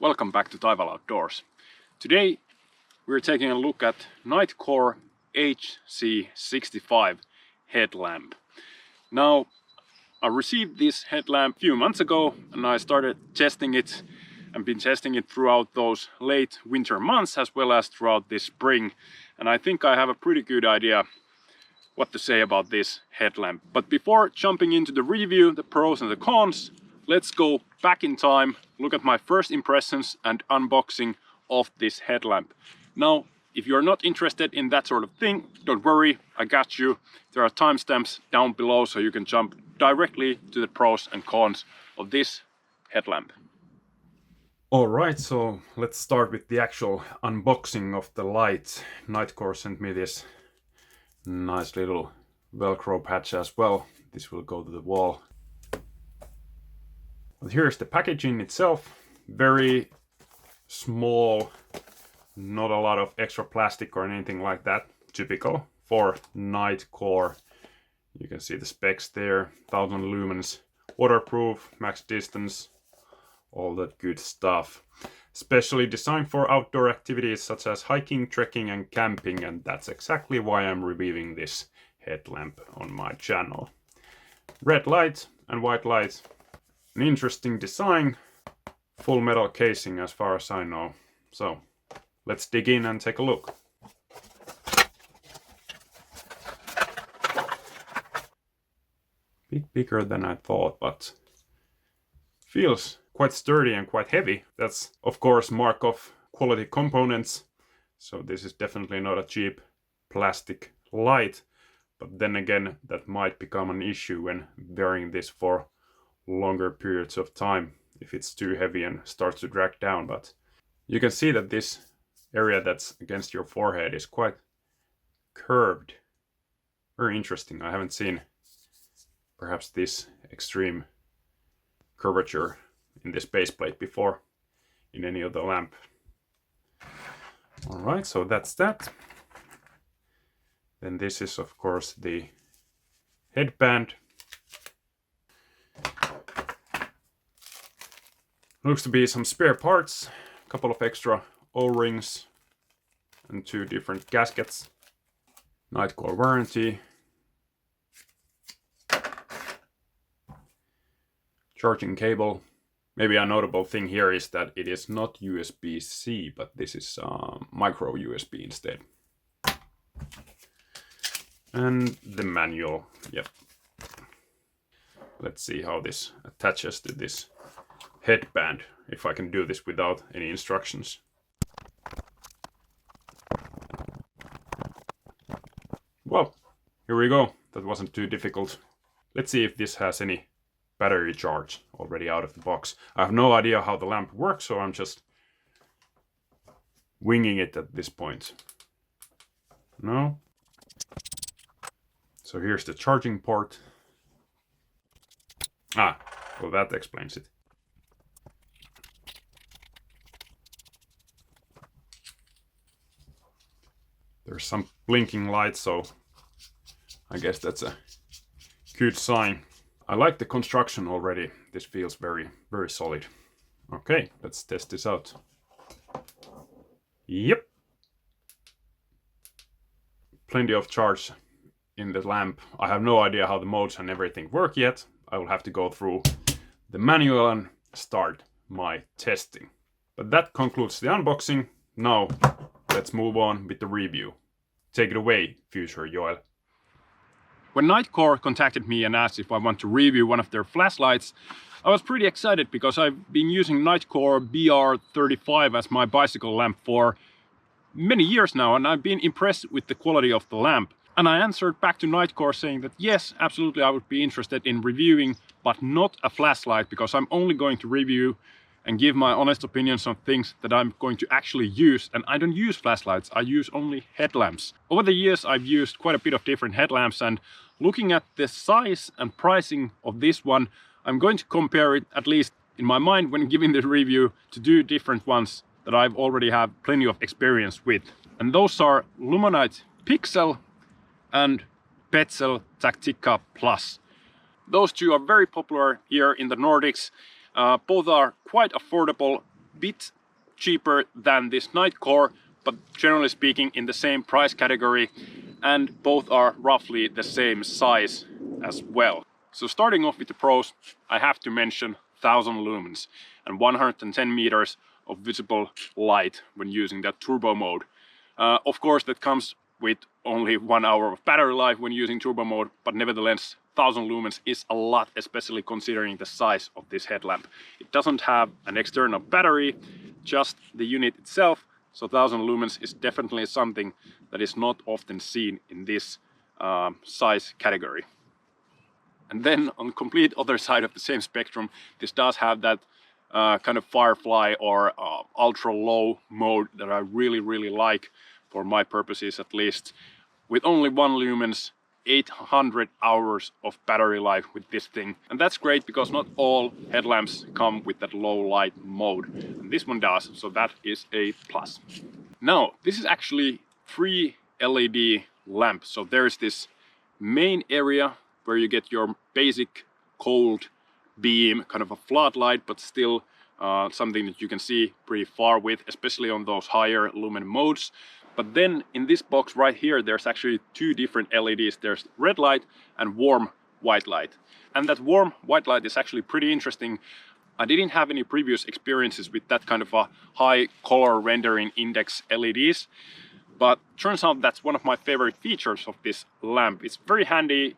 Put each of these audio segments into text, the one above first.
Welcome back to Taival Outdoors. Today we're taking a look at Nitecore HC65 headlamp. Now, I received this headlamp a few months ago and I started testing it and been testing it throughout those late winter months as well as throughout this spring. And I think I have a pretty good idea what to say about this headlamp. But before jumping into the review, the pros and the cons, let's go back in time, look at my first impressions and unboxing of this headlamp. Now, if you're not interested in that sort of thing, don't worry, I got you. There are timestamps down below so you can jump directly to the pros and cons of this headlamp. Alright, so let's start with the actual unboxing of the light. Nitecore sent me this nice little Velcro patch as well. This will go to the wall. But here's the packaging itself. Very small, not a lot of extra plastic or anything like that. Typical for Nitecore. You can see the specs there. 1000 lumens, waterproof, max distance, all that good stuff. Specially designed for outdoor activities such as hiking, trekking and camping, and that's exactly why I'm reviewing this headlamp on my channel. Red light and white light. An interesting design. Full metal casing as far as I know. So let's dig in and take a look. Bit bigger than I thought, but feels quite sturdy and quite heavy. That's of course mark of quality components. So this is definitely not a cheap plastic light. But then again, that might become an issue when wearing this for longer periods of time if it's too heavy and starts to drag down. But you can see that this area that's against your forehead is quite curved. Very interesting. I haven't seen perhaps this extreme curvature in this base plate before in any other lamp. Alright, so that's that. Then this is of course the headband. Looks to be some spare parts, a couple of extra O-rings and 2 different gaskets. Nitecore warranty. Charging cable. Maybe a notable thing here is that it is not USB-C, but this is micro USB instead. And the manual, yep. Let's see how this attaches to this headband, if I can do this without any instructions. Well, here we go. That wasn't too difficult. Let's see if this has any battery charge already out of the box. I have no idea how the lamp works, so I'm just winging it at this point. No. So here's the charging port. Ah, well that explains it. There's some blinking lights, so I guess that's a good sign. I like the construction already. This feels very, very solid. Okay, let's test this out. Yep. Plenty of charge in the lamp. I have no idea how the modes and everything work yet. I will have to go through the manual and start my testing. But that concludes the unboxing. Now, let's move on with the review. Take it away, future Joel. When Nitecore contacted me and asked if I want to review one of their flashlights, I was pretty excited because I've been using Nitecore BR35 as my bicycle lamp for many years now, and I've been impressed with the quality of the lamp. And I answered back to Nitecore saying that yes, absolutely I would be interested in reviewing, but not a flashlight, because I'm only going to review and give my honest opinions on things that I'm going to actually use. And I don't use flashlights, I use only headlamps. Over the years I've used quite a bit of different headlamps, and looking at the size and pricing of this one, I'm going to compare it, at least in my mind when giving the review, to 2 different ones that I've already have plenty of experience with. And those are Lumonite Pixel and Petzl Tactica Plus. Those 2 are very popular here in the Nordics. Both are quite affordable, bit cheaper than this Nightcore, but generally speaking in the same price category, and both are roughly the same size as well. So starting off with the pros, I have to mention 1000 lumens and 110 meters of visible light when using that turbo mode. Of course that comes with only 1 hour of battery life when using turbo mode, but nevertheless 1000 lumens is a lot, especially considering the size of this headlamp. It doesn't have an external battery, just the unit itself, so 1000 lumens is definitely something that is not often seen in this size category. And then on the complete other side of the same spectrum, this does have that kind of firefly or ultra low mode that I really like, for my purposes at least. With only 1 lumens, 800 hours of battery life with this thing. And that's great because not all headlamps come with that low light mode. And this one does, so that is a plus. Now, this is actually 3 LED lamp. So there's this main area where you get your basic cold beam, kind of a floodlight, but still something that you can see pretty far with, especially on those higher lumen modes. But then in this box right here, there's actually 2 different LEDs. There's red light and warm white light. And that warm white light is actually pretty interesting. I didn't have any previous experiences with that kind of a high color rendering index LEDs, but turns out that's one of my favorite features of this lamp. It's very handy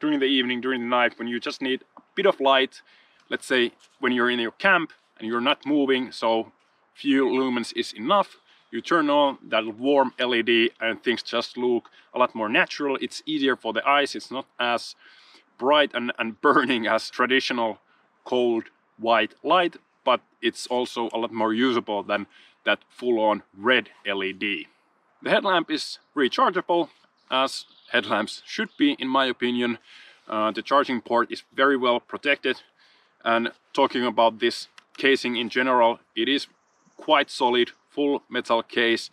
during the evening, during the night, when you just need a bit of light. Let's say when you're in your camp and you're not moving, so few lumens is enough. You turn on that warm LED and things just look a lot more natural. It's easier for the eyes. It's not as bright and burning as traditional cold white light, but it's also a lot more usable than that full-on red LED. The headlamp is rechargeable, as headlamps should be in my opinion. The charging port is very well protected, and talking about this casing in general, it is quite solid, full metal case,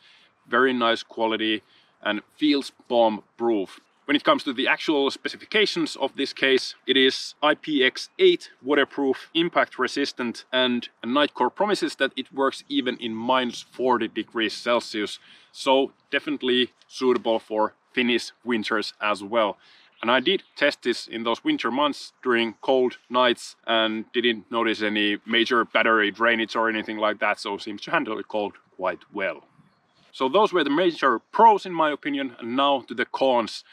very nice quality and feels bomb proof. When it comes to the actual specifications of this case, it is IPX8 waterproof, impact resistant, and Nightcore promises that it works even in -40 degrees Celsius, so definitely suitable for Finnish winters as well. And I did test this in those winter months during cold nights and didn't notice any major battery drainage or anything like that, so seems to handle the cold quite well. So those were the major pros in my opinion, and now to the cons.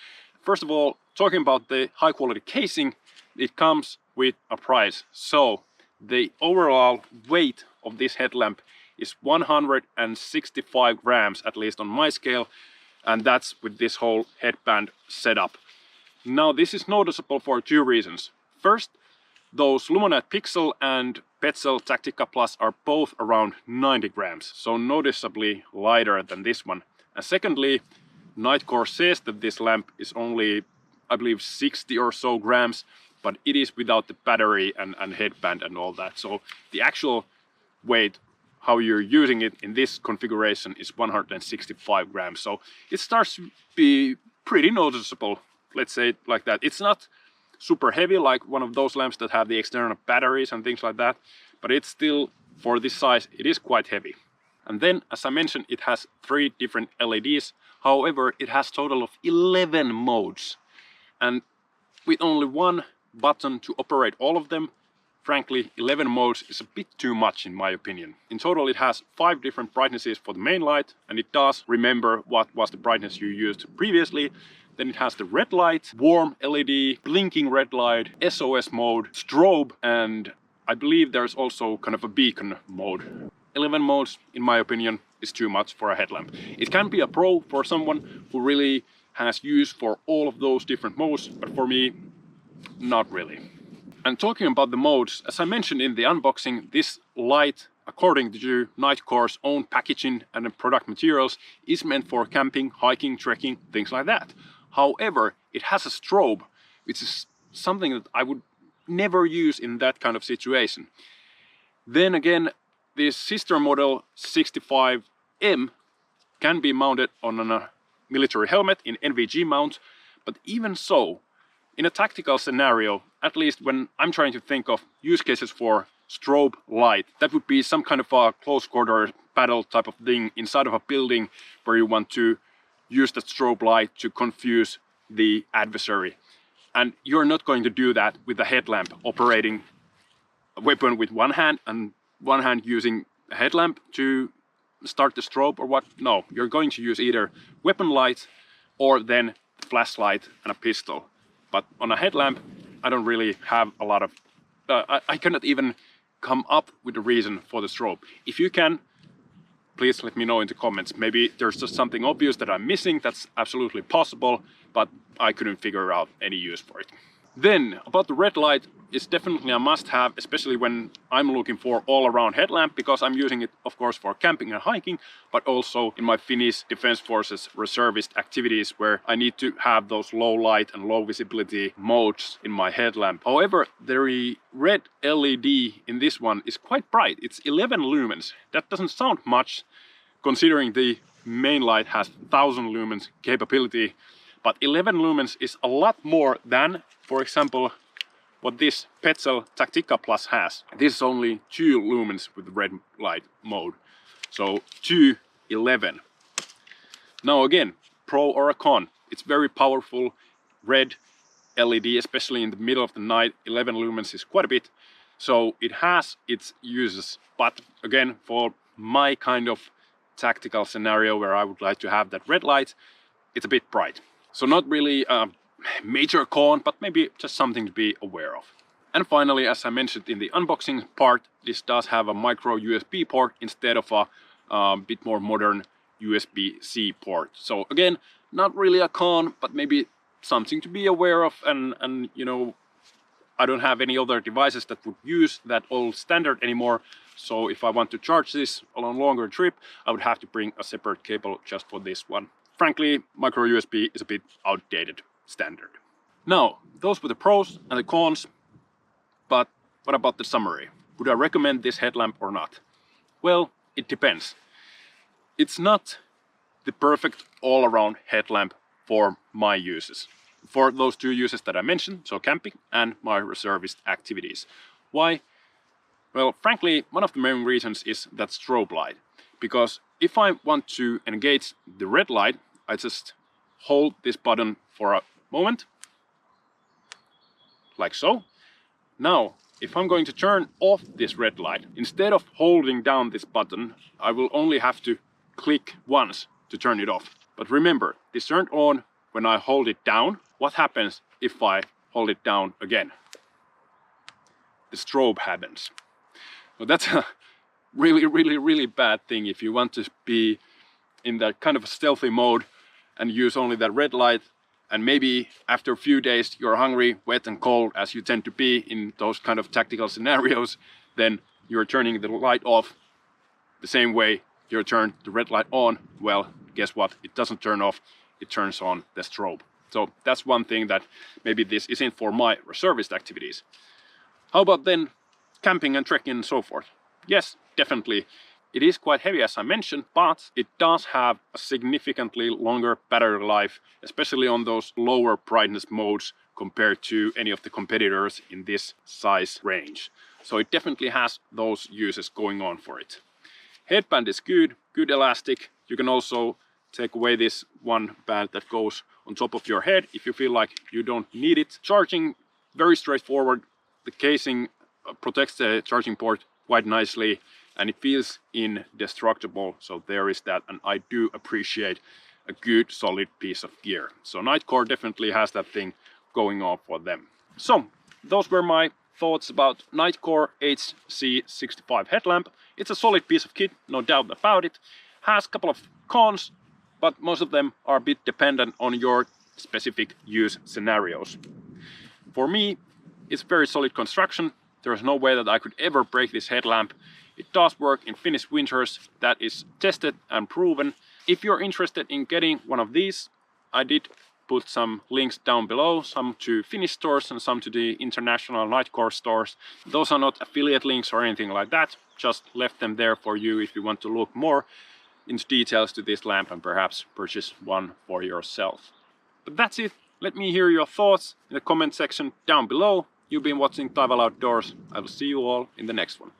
First of all, talking about the high quality casing, it comes with a price. So the overall weight of this headlamp is 165 grams, at least on my scale, and that's with this whole headband setup. Now this is noticeable for 2 reasons. First, those Lumonite Pixel and Petzl Tactica Plus are both around 90 grams, so noticeably lighter than this one. And secondly, Nightcore says that this lamp is only, I believe, 60 or so grams, but it is without the battery and headband and all that. So the actual weight, how you're using it in this configuration, is 165 grams. So it starts to be pretty noticeable, let's say it like that. It's not super heavy like one of those lamps that have the external batteries and things like that, but it's still, for this size, it is quite heavy. And then, as I mentioned, it has 3 different LEDs. However, it has total of 11 modes. And with only 1 button to operate all of them, frankly, 11 modes is a bit too much in my opinion. In total, it has 5 different brightnesses for the main light, and it does remember what was the brightness you used previously. Then it has the red light, warm LED, blinking red light, SOS mode, strobe, and I believe there's also kind of a beacon mode. 11 modes, in my opinion, is too much for a headlamp. It can be a pro for someone who really has use for all of those different modes, but for me, not really. And talking about the modes, as I mentioned in the unboxing, this light, according to Nightcore's own packaging and product materials, is meant for camping, hiking, trekking, things like that. However, it has a strobe, which is something that I would never use in that kind of situation. Then again, this sister model 65M can be mounted on a military helmet in NVG mount, but even so, in a tactical scenario, at least when I'm trying to think of use cases for strobe light. That would be some kind of a close quarter battle type of thing inside of a building where you want to use that strobe light to confuse the adversary. And you're not going to do that with a headlamp operating a weapon with one hand and one hand using a headlamp to start the strobe or what. No, you're going to use either weapon light or then flashlight and a pistol. But on a headlamp, I don't really have a lot of... I cannot even come up with a reason for the strobe. If you can, please let me know in the comments. Maybe there's just something obvious that I'm missing. That's absolutely possible, but I couldn't figure out any use for it. Then, about the red light, it's definitely a must-have, especially when I'm looking for all-around headlamp, because I'm using it, of course, for camping and hiking, but also in my Finnish Defense Forces reservist activities, where I need to have those low light and low visibility modes in my headlamp. However, the red LED in this one is quite bright. It's 11 lumens. That doesn't sound much, considering the main light has 1000 lumens capability, but 11 lumens is a lot more than, for example, what this Petzl Tactica Plus has. This is only 2 lumens with the red light mode. So 211. Now again, pro or a con. It's very powerful red LED, especially in the middle of the night. 11 lumens is quite a bit. So it has its uses. But again, for my kind of tactical scenario where I would like to have that red light, it's a bit bright. So not really a major con, but maybe just something to be aware of. And finally, as I mentioned in the unboxing part, this does have a micro USB port instead of a bit more modern USB-C port. So again, not really a con, but maybe something to be aware of. And you know, I don't have any other devices that would use that old standard anymore. So if I want to charge this on a longer trip, I would have to bring a separate cable just for this one. Frankly, micro USB is a bit outdated standard. Now, those were the pros and the cons, but what about the summary? Would I recommend this headlamp or not? Well, it depends. It's not the perfect all-around headlamp for my uses. For those 2 uses that I mentioned, so camping and my reservist activities. Why? Well, frankly, one of the main reasons is that strobe light. Because if I want to engage the red light, I just hold this button for a moment, like so. Now, if I'm going to turn off this red light, instead of holding down this button, I will only have to click once to turn it off. But remember, this turned on when I hold it down. What happens if I hold it down again? The strobe happens. So that's a really bad thing if you want to be in that kind of a stealthy mode and use only that red light, and maybe after a few days you're hungry, wet and cold, as you tend to be in those kind of tactical scenarios, then you're turning the light off the same way you turn the red light on. Well, guess what? It doesn't turn off, it turns on the strobe. So that's one thing that maybe this isn't for my reservist activities. How about then camping and trekking and so forth? Yes, definitely. It is quite heavy, as I mentioned, but it does have a significantly longer battery life, especially on those lower brightness modes compared to any of the competitors in this size range. So it definitely has those uses going on for it. Headband is good elastic. You can also take away this one band that goes on top of your head if you feel like you don't need it. Charging, very straightforward. The casing protects the charging port quite nicely, and it feels indestructible, so there is that, and I do appreciate a good solid piece of gear. So Nightcore definitely has that thing going on for them. So those were my thoughts about Nightcore HC65 headlamp. It's a solid piece of kit, no doubt about it. Has a couple of cons, but most of them are a bit dependent on your specific use scenarios. For me, it's very solid construction. There is no way that I could ever break this headlamp. It does work in Finnish winters, that is tested and proven. If you're interested in getting one of these, I did put some links down below, some to Finnish stores and some to the international Nightcore stores. Those are not affiliate links or anything like that, just left them there for you if you want to look more into details to this lamp and perhaps purchase one for yourself. But that's it. Let me hear your thoughts in the comment section down below. You've been watching Taival Outdoors. I will see you all in the next one.